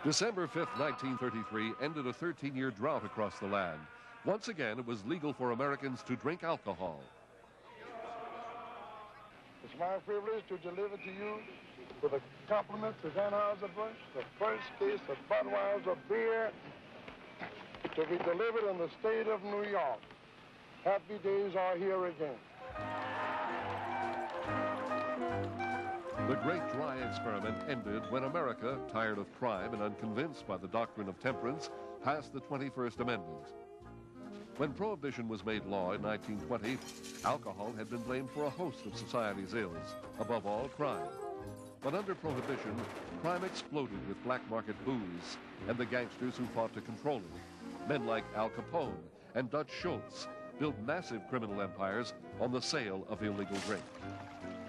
December 5th, 1933 ended a 13-year drought across the land. Once again, it was legal for Americans to drink alcohol. It's my privilege to deliver to you, with the compliments of Anheuser-Busch, the first case of Budweiser beer to be delivered in the state of New York. Happy days are here again. The great dry experiment ended when America, tired of crime and unconvinced by the doctrine of temperance, passed the 21st Amendment. When Prohibition was made law in 1920, alcohol had been blamed for a host of society's ills, above all crime. But under Prohibition, crime exploded with black market booze and the gangsters who fought to control it. Men like Al Capone and Dutch Schultz built massive criminal empires on the sale of illegal drink.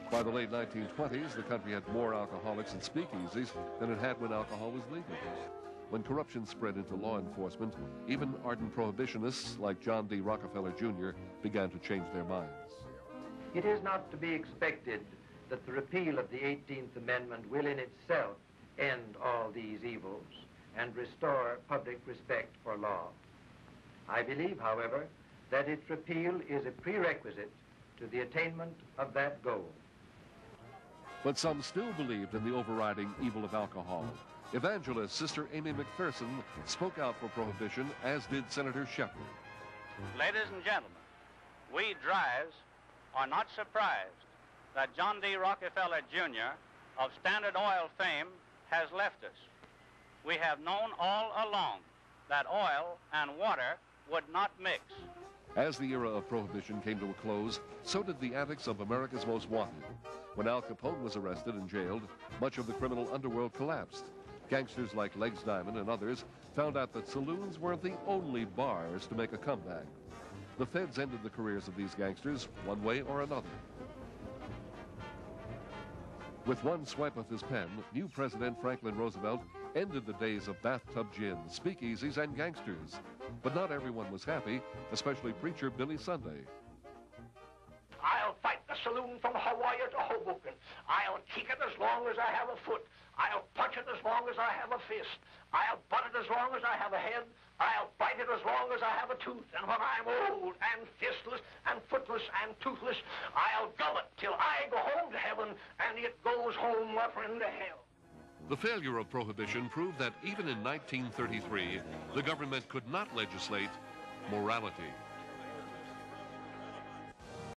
By the late 1920s, the country had more alcoholics and speakeasies than it had when alcohol was legal. When corruption spread into law enforcement, even ardent prohibitionists like John D. Rockefeller Jr. began to change their minds. It is not to be expected that the repeal of the 18th Amendment will in itself end all these evils and restore public respect for law. I believe, however, that its repeal is a prerequisite to the attainment of that goal. But some still believed in the overriding evil of alcohol. Evangelist Sister Amy McPherson spoke out for Prohibition, as did Senator Shepherd. Ladies and gentlemen, we Dryers are not surprised that John D. Rockefeller Jr. of Standard Oil fame has left us. We have known all along that oil and water would not mix. As the era of Prohibition came to a close, so did the antics of America's most wanted. When Al Capone was arrested and jailed, much of the criminal underworld collapsed. Gangsters like Legs Diamond and others found out that saloons weren't the only bars to make a comeback. The feds ended the careers of these gangsters one way or another. With one swipe of his pen, new President Franklin Roosevelt ended the days of bathtub gins, speakeasies, and gangsters. But not everyone was happy, especially preacher Billy Sunday. I'll fight the saloon from Hawaii to Hoboken. I'll kick it as long as I have a foot. I'll punch it as long as I have a fist. I'll butt it as long as I have a head. I'll bite it as long as I have a tooth. And when I'm old and fistless and footless and toothless, I'll gull it till I go home to heaven and it goes home, my friend, to hell. The failure of Prohibition proved that even in 1933, the government could not legislate morality.